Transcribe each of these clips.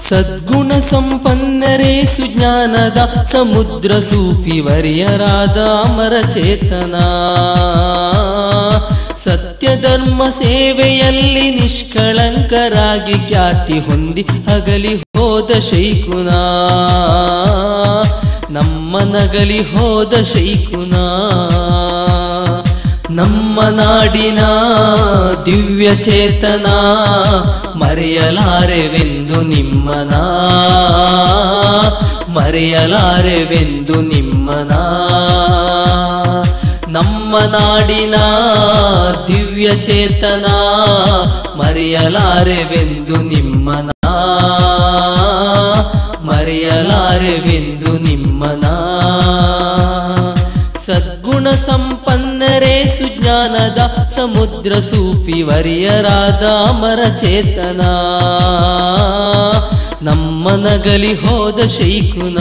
ಸದ್ಗುಣ ಸಂಪನ್ನರೇ ಸುಜ್ಞಾನದ ಸಮುದ್ರ ಸೂಫಿ ವರ್ಯರಾದ ಅಮರಚೇತನ. ಸತ್ಯ ಧರ್ಮ ಸೇವೆಯಲ್ಲಿ ನಿಷ್ಕಳಂಕರಾಗಿ ಖ್ಯಾತಿ ಹೊಂದಿ ಅಗಲಿ ಹೋದ ಶೈಖುನ, ನಮ್ಮ ನಗಲಿ ಹೋದ ಶೈಖುನ. ನಮ್ಮ ನಾಡಿನ ದಿವ್ಯ ಚೇತನ ಮರೆಯಲಾರೆವೆಂದು ನಿಮ್ಮನ, ಮರೆಯಲಾರೆವೆಂದು ನಿಮ್ಮನ. ನಮ್ಮ ನಾಡಿನ ದಿವ್ಯ ಚೇತನ ಮರೆಯಲಾರೆವೆಂದು ನಿಮ್ಮನ, ಮರೆಯಲಾರೆವೆಂದು ನಿಮ್ಮನ. ಸದ್ಗುಣ ಸಂಪನ್ನರೇ ಸುಜ್ಞಾನದ ಸಮುದ್ರ ಸೂಫಿ ವರ್ಯರಾದ ಅಮರಚೇತನ, ನಮ್ಮ ನಗಲಿ ಹೋದ ಶೈಖುನ.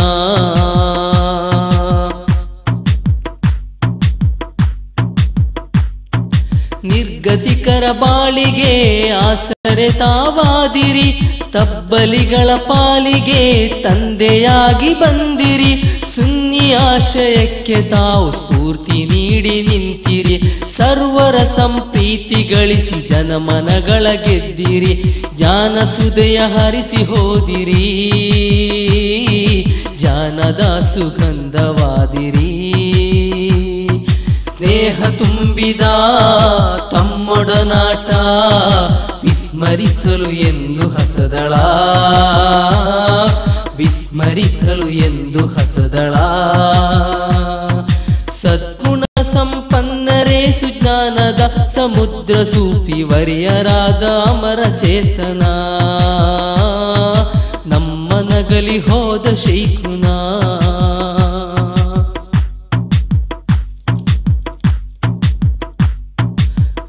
ನಿರ್ಗತಿಕರ ಬಾಳಿಗೆ ಆಸರೆ ತಾವಾದಿರಿ, ತಬ್ಬಲಿಗಳ ಪಾಲಿಗೆ ತಂದೆಯಾಗಿ ಬಂದಿರಿ. ಸುನ್ನಿ ಆಶಯಕ್ಕೆ ತಾವು ಸ್ಫೂರ್ತಿ ನೀಡಿ ನಿಂತಿರಿ, ಸರ್ವರ ಸಂಪ್ರೀತಿ ಗಳಿಸಿ ಜನಮನಗಳ ಗೆದ್ದಿರಿ. ಜಾನಸುದೆಯ ಹರಿಸಿ ಹೋದಿರಿ, ಜಾನದ ಸುಗಂಧವಾದಿರಿ. ಸ್ನೇಹ ತುಂಬಿದ ತಮ್ಮೊಡನಾಟ ವಿಸ್ಮರಿಸಲು ಎಂದು ಹಸದಳ, ವಿಸ್ಮರಿಸಲು ಎಂದು ಹಸದಳ. ಸದ್ಗುಣ ಸಂಪನ್ನರೇ ಸುಜ್ಞಾನದ ಸಮುದ್ರ ಸೂಫಿ ವರ್ಯರಾದ ಅಮರಚೇತನ, ನಮ್ಮ ನಗಲಿ ಹೋದ ಶೈಖುನ.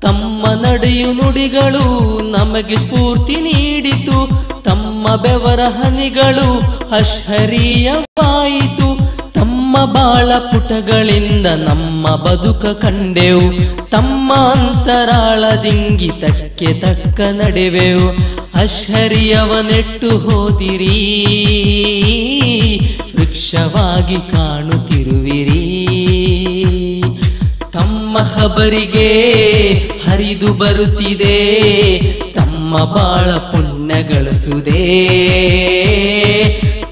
ತಮ್ಮ ನಡೆಯು ನುಡಿಗಳು ನಮಗೆ ಸ್ಫೂರ್ತಿ ನೀಡಿತು, ತಮ್ಮ ಬೆವರ ಹನಿಗಳು ಅಶ್ಹರೀಯವಾಯಿತು. ತಮ್ಮ ಬಾಳ ಪುಟಗಳಿಂದ ನಮ್ಮ ಬದುಕ ಕಂಡೆವು, ತಮ್ಮ ಅಂತರಾಳದಿಂಗಿತಕ್ಕೆ ತಕ್ಕ ನಡೆವೆವು. ಅಶ್ಹರಿಯವ ನೆಟ್ಟು ಹೋದಿರಿ, ವೃಕ್ಷವಾಗಿ ಕಾಣುತ್ತಿರುವಿರಿ. ತಮ್ಮ ಖಬರಿಗೆ ಹರಿದು ಬರುತ್ತಿದೆ, ತಮ್ಮ ಬಾಳ ಪುಣ್ಯ ಗಳಿಸುವುದೇ,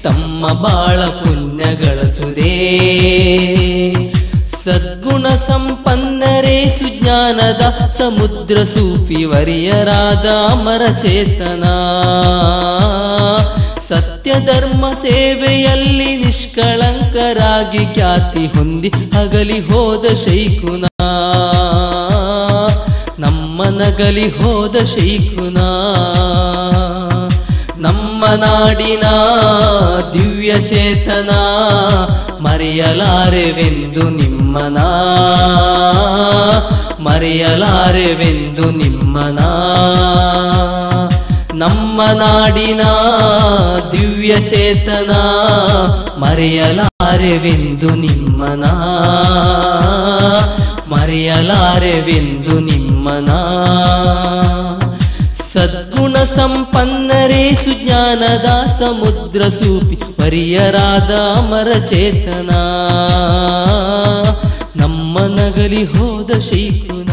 ತಮ್ಮ ಬಾಳ ಪುಣ್ಯ ಗಳಿಸುವುದೇ. ಸದ್ಗುಣ ಸಂಪನ್ನರೇ ಸುಜ್ಞಾನದ ಸಮುದ್ರ ಸೂಫಿ ವರ್ಯರಾದ ಅಮರಚೇತನ, ಸತ್ಯ ಧರ್ಮ ಸೇವೆಯಲ್ಲಿ ನಿಷ್ಕಳಂಕರಾಗಿ ಖ್ಯಾತಿ ಹೊಂದಿ ಅಗಲಿ ಹೋದ ಶೈಖುನ, ನಮ್ಮ ನಗಲಿ ಹೋದ ಶೈಖುನ. ನಮ್ಮ ನಾಡಿನ ದಿವ್ಯ ಚೇತನ ಮರೆಯಲಾರೆವೆಂದು ನಿಮ್ಮನ, ಮರೆಯಲಾರೆವೆಂದು ನಿಮ್ಮನ. ನಮ್ಮ ನಾಡಿನ ದಿವ್ಯ ಚೇತನ ಮರೆಯಲಾರೆವೆಂದು ನಿಮ್ಮನ, ಮರೆಯಲಾರೆವೆಂದು ನಿಮ್ಮನ. ಸದ್ಗುಣ ಸಂಪನ್ನರೇ ಸುಜ್ಞಾನದ ಸಮುದ್ರ ಸೂಫಿ ವರ್ಯರಾದ ಅಮರಚೇತನ, ನಮ್ಮ ನಗಲಿ ಹೋದ ಶೈಖುನ.